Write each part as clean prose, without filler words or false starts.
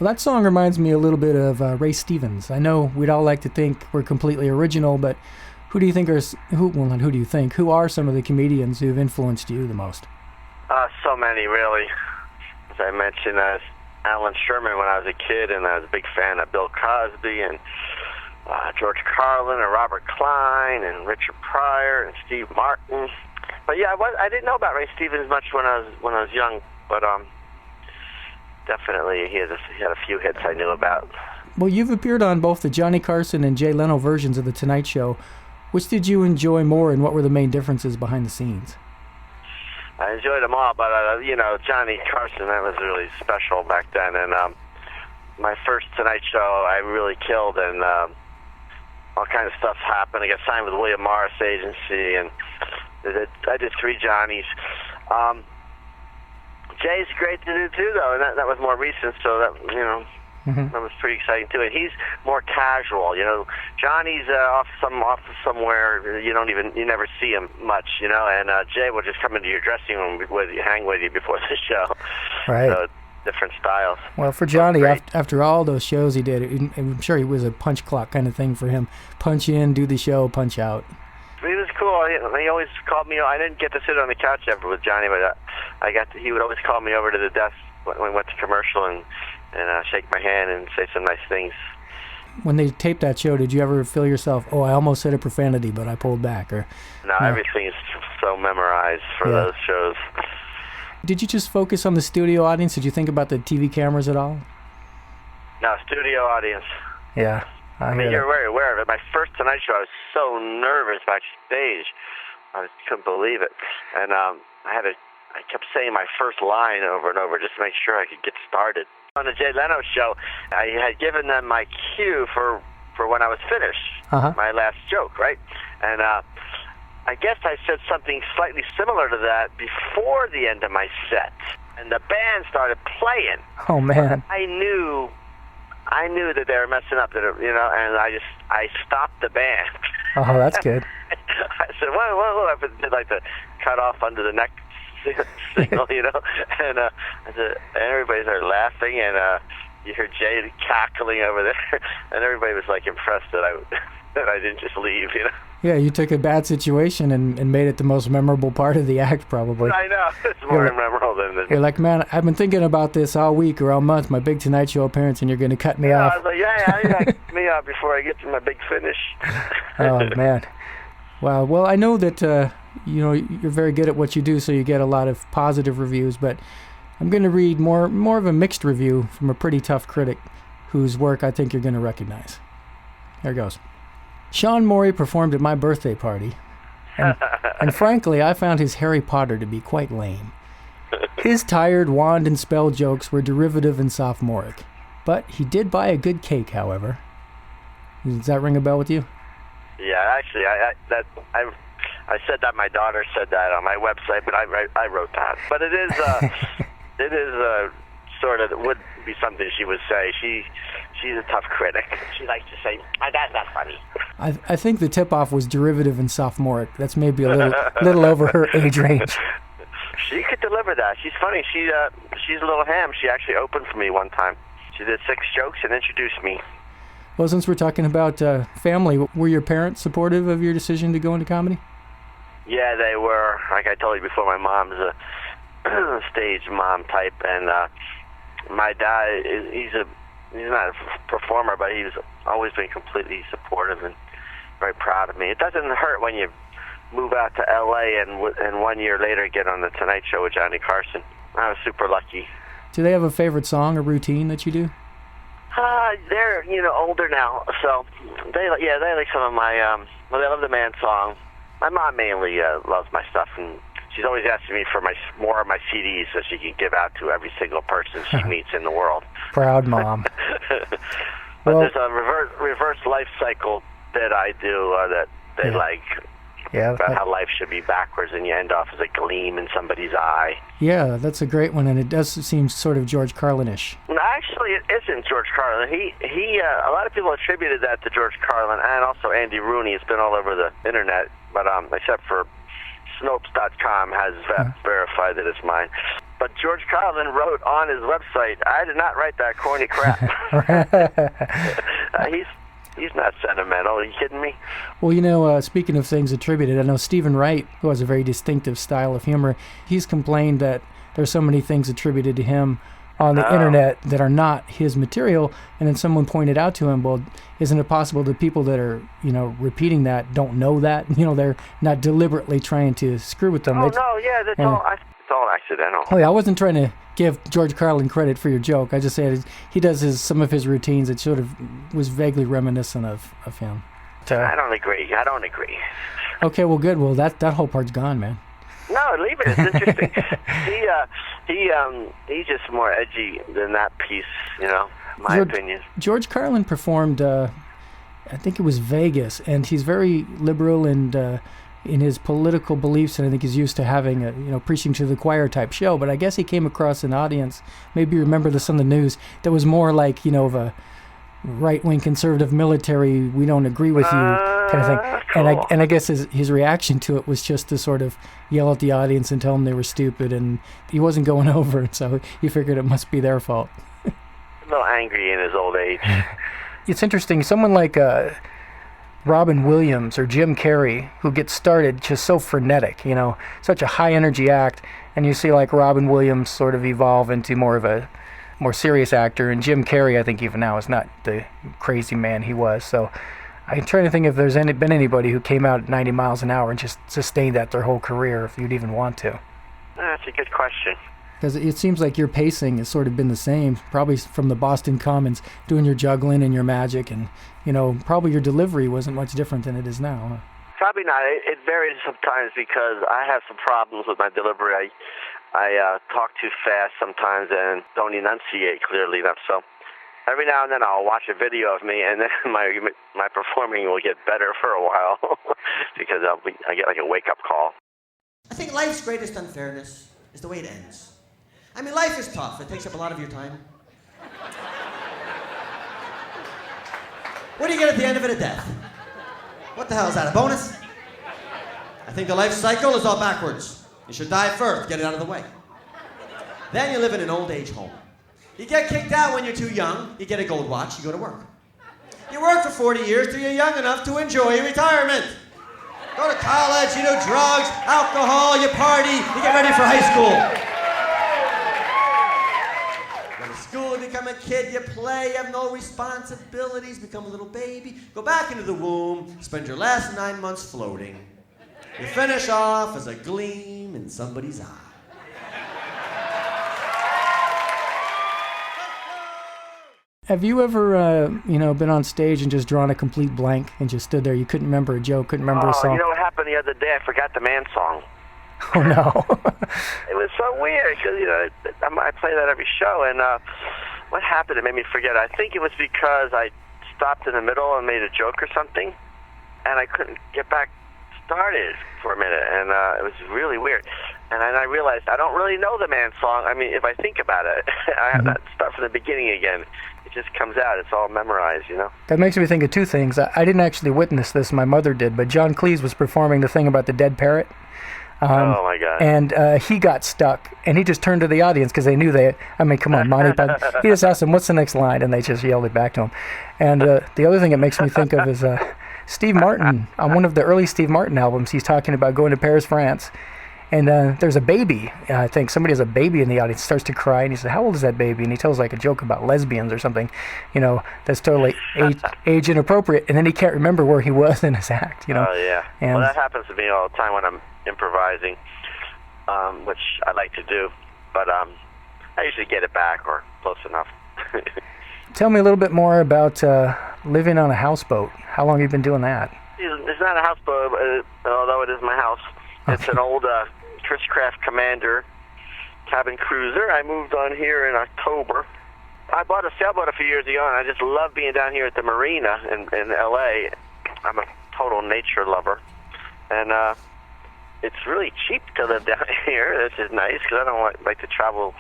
Well, that song reminds me a little bit of Ray Stevens. I know we'd all like to think we're completely original, but who do you think are well, not who do you think? Who are some of the comedians who've influenced you the most? So many, really. As I mentioned, Alan Sherman when I was a kid, and I was a big fan of Bill Cosby and George Carlin and Robert Klein and Richard Pryor and Steve Martin. But yeah, I didn't know about Ray Stevens much when I was young, but definitely he had a few hits I knew about. Well, you've appeared on both the Johnny Carson and Jay Leno versions of The Tonight Show. Which did you enjoy more, and what were the main differences behind the scenes? I enjoyed them all, but Johnny Carson, that was really special back then. And my first Tonight Show, I really killed, and all kinds of stuff happened. I got signed with William Morris Agency, and I did 3 Johnnies. Jay's great to do too, though, and that was more recent, so that that was pretty exciting too. And he's more casual, Johnny's off somewhere you never see him much, And Jay will just come into your dressing room with you, hang with you before the show. Right. So different styles. Well, for Johnny, after all those shows he did, I'm sure he was a punch clock kind of thing for him. Punch in, do the show, punch out. He was cool. He always called me. I didn't get to sit on the couch ever with Johnny, but he would always call me over to the desk when we went to commercial and shake my hand and say some nice things. When they taped that show, did you ever feel yourself, I almost said a profanity, but I pulled back? No, everything is so memorized for those shows. Did you just focus on the studio audience? Did you think about the TV cameras at all? No, studio audience. Yeah. I mean, you're very aware of it. My first Tonight Show, I was so nervous backstage. I couldn't believe it. And I kept saying my first line over and over just to make sure I could get started. On the Jay Leno show, I had given them my cue for when I was finished, my last joke, right? And I guess I said something slightly similar to that before the end of my set. And the band started playing. Oh, man. I knew that they were messing up, and I stopped the band. Oh, that's good. I said, whoa, I did like the cut off under the neck signal, and I said, and everybody started laughing, and you heard Jay cackling over there, and everybody was like impressed that I didn't just leave, Yeah, you took a bad situation and made it the most memorable part of the act, probably. I know. It's more memorable than this. You're like, man, I've been thinking about this all week or all month, my big Tonight Show appearance, and you're going to cut me off. I was like, you got to cut me off before I get to my big finish. Oh, man. Wow. Well, I know that, you're very good at what you do, so you get a lot of positive reviews, but I'm going to read more of a mixed review from a pretty tough critic whose work I think you're going to recognize. Here goes. Sean Morey performed at my birthday party, and frankly, I found his Harry Potter to be quite lame. His tired wand and spell jokes were derivative and sophomoric, but he did buy a good cake, however. Does that ring a bell with you? Yeah, actually, I said that. My daughter said that on my website, but I wrote that. But it is sort of would be something she would say. She's a tough critic. She likes to say, "That's not funny." I think the tip-off was derivative and sophomoric. That's maybe a little over her age range. She could deliver that. She's funny. She's a little ham. She actually opened for me one time. She did 6 jokes and introduced me. Well, since we're talking about family, were your parents supportive of your decision to go into comedy? Yeah, they were. Like I told you before, my mom's a stage mom type, and my dad, he's not a performer, but he's always been completely supportive and very proud of me. It doesn't hurt when you move out to L.A. and 1 year later get on the Tonight Show with Johnny Carson. I was super lucky. Do they have a favorite song or routine that you do? They're older now, so they like some of my they love the Man song. My mom mainly loves my stuff, and she's always asking me for more of my CDs so she can give out to every single person she meets in the world. Proud mom. But there's a reverse life cycle that I do that they like. Yeah, about how life should be backwards, and you end off as a gleam in somebody's eye. Yeah, that's a great one, and it does seem sort of George Carlin-ish. No, actually, it isn't George Carlin. He a lot of people attributed that to George Carlin, and also Andy Rooney. It's been all over the internet, but except for Snopes.com has verified that it's mine. But but George Carlin wrote on his website, I did not write that corny crap. He's not sentimental. Are you kidding me? Well, speaking of things attributed, I know Stephen Wright, who has a very distinctive style of humor, he's complained that there's so many things attributed to him on the internet that are not his material, and then someone pointed out to him, well, isn't it possible that people that are, repeating that don't know that? They're not deliberately trying to screw with them. Oh, no, yeah, it's all accidental. Oh, yeah, I wasn't trying to give George Carlin credit for your joke. I just said he does some of his routines that sort of was vaguely reminiscent of him. I don't agree. Okay, well, good. Well, that whole part's gone, man. No, leave it. It's interesting. He's just more edgy than that piece, my opinion. George Carlin performed, I think it was Vegas, and he's very liberal and in his political beliefs, and I think he's used to having a, preaching to the choir type show. But I guess he came across an audience, maybe you remember this on the news, that was more like, of a right-wing conservative military, we don't agree with you kind of thing. Cool. And I guess his reaction to it was just to sort of yell at the audience and tell them they were stupid, and he wasn't going over, so he figured it must be their fault. A little angry in his old age. It's interesting, someone like Robin Williams or Jim Carrey, who gets started just so frenetic, such a high-energy act, and you see like Robin Williams sort of evolve into more of a more serious actor, and Jim Carrey, I think even now, is not the crazy man he was. So I'm trying to think if there's been anybody who came out at 90 miles an hour and just sustained that their whole career, if you'd even want to. That's a good question. Because it seems like your pacing has sort of been the same, probably from the Boston Commons, doing your juggling and your magic, and, probably your delivery wasn't much different than it is now, huh? Probably not. It varies sometimes because I have some problems with my delivery. I talk too fast sometimes and don't enunciate clearly enough. So every now and then I'll watch a video of me, and then my performing will get better for a while because I get like a wake-up call. I think life's greatest unfairness is the way it ends. I mean, life is tough. It takes up a lot of your time. What do you get at the end of it? A death. What the hell is that, a bonus? I think the life cycle is all backwards. You should die first, get it out of the way. Then you live in an old age home. You get kicked out when you're too young, you get a gold watch, you go to work. You work for 40 years till you're young enough to enjoy your retirement. Go to college, you do drugs, alcohol, you party, you get ready for high school. Go to school, become a kid, you play, you have no responsibilities, become a little baby, go back into the womb, spend your last 9 months floating. You finish off as a gleam in somebody's eye. Have you ever, been on stage and just drawn a complete blank and just stood there? You couldn't remember a joke, couldn't remember a song? You know what happened the other day? I forgot the man song. Oh, no. It was so weird because, I play that every show, and what happened? It made me forget. I think it was because I stopped in the middle and made a joke or something, and I couldn't get back started for a minute, and it was really weird. And then I realized I don't really know the man song. I mean, if I think about it, I have to start from the beginning again. It just comes out. It's all memorized, That makes me think of two things. I didn't actually witness this. My mother did, but John Cleese was performing the thing about the dead parrot. Oh, my God. And he got stuck, and he just turned to the audience because they knew come on, Monty Python. He just asked them, what's the next line? And they just yelled it back to him. And the other thing it makes me think of is Steve Martin. On one of the early Steve Martin albums, he's talking about going to Paris, France. And there's a baby. I think somebody has a baby in the audience, starts to cry, and he says, how old is that baby? And he tells like a joke about lesbians or something, that's totally age inappropriate. And then he can't remember where he was in his act, Oh, yeah. Well, that happens to me all the time when I'm improvising, which I like to do. But I usually get it back or close enough. Tell me a little bit more about living on a houseboat. How long have you been doing that? It's not a houseboat, although it is my house. It's an old Chris Craft Commander cabin cruiser. I moved on here in October. I bought a sailboat a few years ago, and I just love being down here at the marina in L.A. I'm a total nature lover. And it's really cheap to live down here, which is nice, because I don't like to travel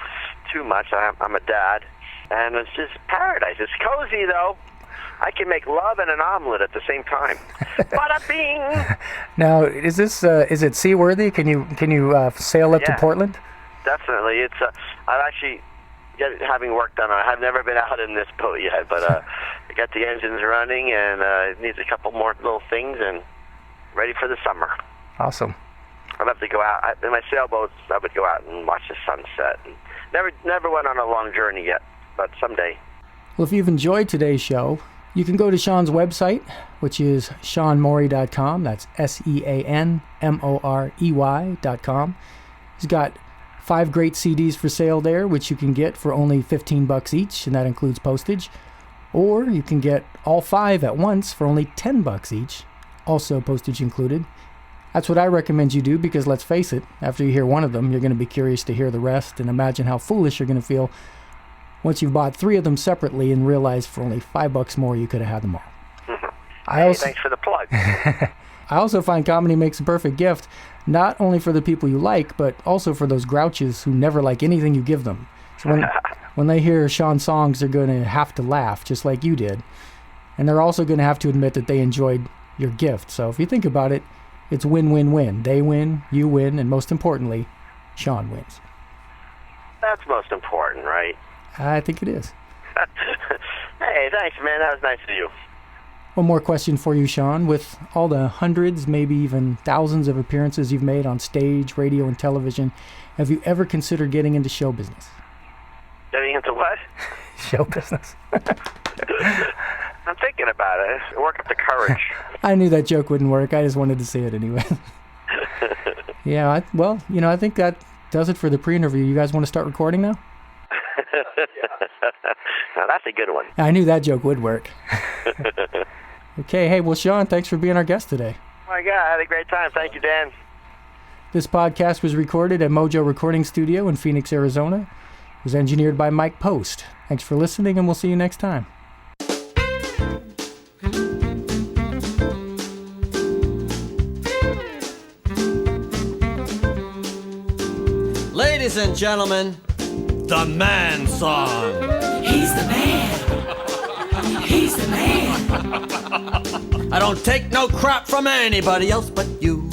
too much. I'm a dad. And it's just paradise. It's cozy, though. I can make love and an omelet at the same time. Bada bing! Now, is it seaworthy? Can you sail up to Portland? definitely. It's I've actually having work done on it. I've never been out in this boat yet, but I got the engines running, and it needs a couple more little things, and ready for the summer. Awesome. I'd love to go out. In my sailboats, I would go out and watch the sunset. And never went on a long journey yet, but someday. Well, if you've enjoyed today's show, you can go to Sean's website, which is SeanMorey.com. That's SeanMorey.com. He's got 5 great CDs for sale there, which you can get for only $15 each, and that includes postage. Or you can get all 5 at once for only $10 each, also postage included. That's what I recommend you do, because let's face it, after you hear one of them, you're going to be curious to hear the rest, and imagine how foolish you're going to feel once you've bought 3 of them separately and realize for only $5 more you could have had them all. Thanks for the plug. I also find comedy makes a perfect gift, not only for the people you like, but also for those grouches who never like anything you give them. So when they hear Sean songs, they're going to have to laugh, just like you did. And they're also going to have to admit that they enjoyed your gift. So if you think about it, it's win-win-win. They win, you win, and most importantly, Sean wins. That's most important, right? I think it is. Hey, thanks, man. That was nice of you. One more question for you, Sean. With all the hundreds, maybe even thousands of appearances you've made on stage, radio, and television, have you ever considered getting into show business? Getting into what? Show business. I'm thinking about it. Work up the courage. I knew that joke wouldn't work. I just wanted to say it anyway. Yeah, I think that does it for the pre-interview. You guys want to start recording now? Now, that's a good one. I knew that joke would work. Okay, hey, well, Sean, thanks for being our guest today. Oh my God, I had a great time. Thank you, Dan. This podcast was recorded at Mojo Recording Studio in Phoenix, Arizona. It was engineered by Mike Post. Thanks for listening, and we'll see you next time. Ladies and gentlemen, the man song. He's the man. He's the man. I don't take no crap from anybody else but you.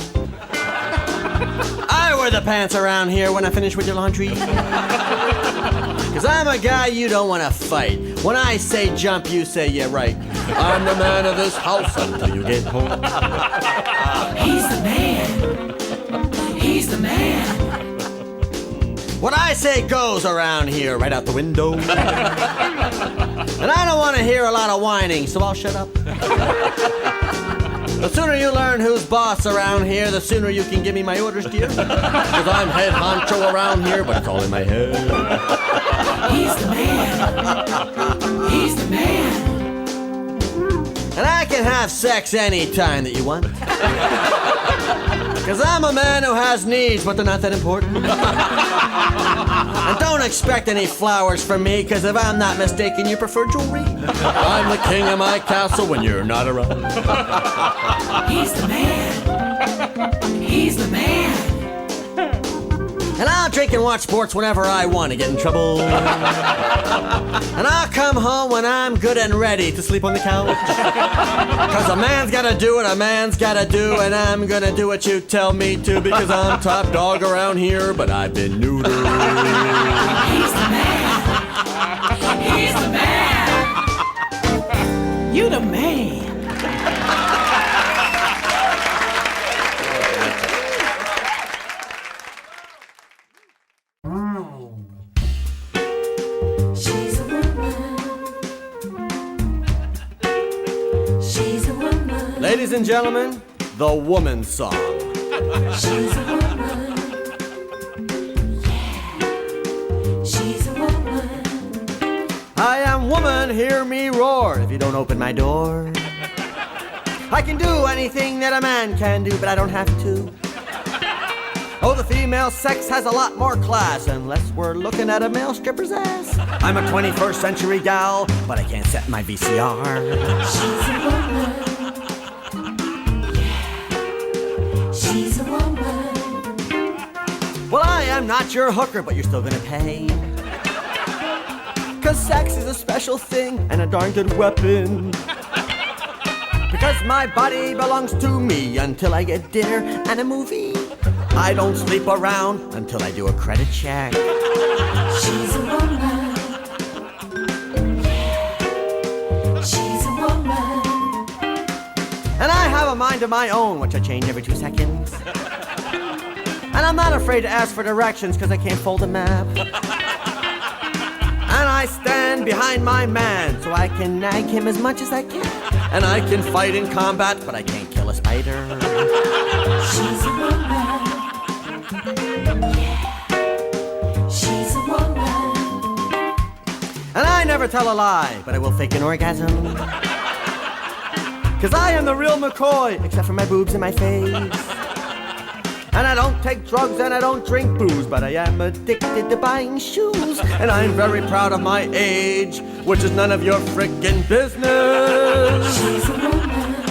I wear the pants around here when I finish with your laundry. Cause I'm a guy you don't want to fight. When I say jump, you say yeah right. I'm the man of this house until you get home. He's the man. He's the man. What I say goes around here right out the window. And I don't want to hear a lot of whining, so I'll shut up. The sooner you learn who's boss around here, the sooner you can give me my orders, dear. Because I'm head honcho around here, but it's all in my head. He's the man. He's the man. And I can have sex anytime that you want. Cause I'm a man who has needs, but they're not that important. And don't expect any flowers from me, cause if I'm not mistaken, you prefer jewelry. I'm the king of my castle when you're not around. He's the man. He's the man. And I'll drink and watch sports whenever I want to get in trouble. And I'll come home when I'm good and ready to sleep on the couch. Cause a man's gotta do what a man's gotta do, and I'm gonna do what you tell me to, because I'm top dog around here, but I've been neutered. He's the man. He's the man. You the man. She's a woman. She's a woman. Ladies and gentlemen, the woman song. She's a woman. Yeah. She's a woman. I am woman, hear me roar if you don't open my door. I can do anything that a man can do, but I don't have to. Oh, the female sex has a lot more class, unless we're looking at a male stripper's ass. I'm a 21st century gal, but I can't set my VCR. She's a woman. Yeah. She's a woman. Well, I am not your hooker, but you're still gonna pay. Cause sex is a special thing and a darn good weapon. Because my body belongs to me until I get dinner and a movie. I don't sleep around until I do a credit check. She's a woman. Yeah. She's a woman. And I have a mind of my own, which I change every 2 seconds. And I'm not afraid to ask for directions, cause I can't fold a map. And I stand behind my man, so I can nag him as much as I can. And I can fight in combat, but I can't kill a spider. She's a woman. Yeah. She's a woman. And I never tell a lie, but I will fake an orgasm. Cause I am the real McCoy, except for my boobs and my face. And I don't take drugs and I don't drink booze, but I am addicted to buying shoes. And I'm very proud of my age, which is none of your frickin' business. She's a woman.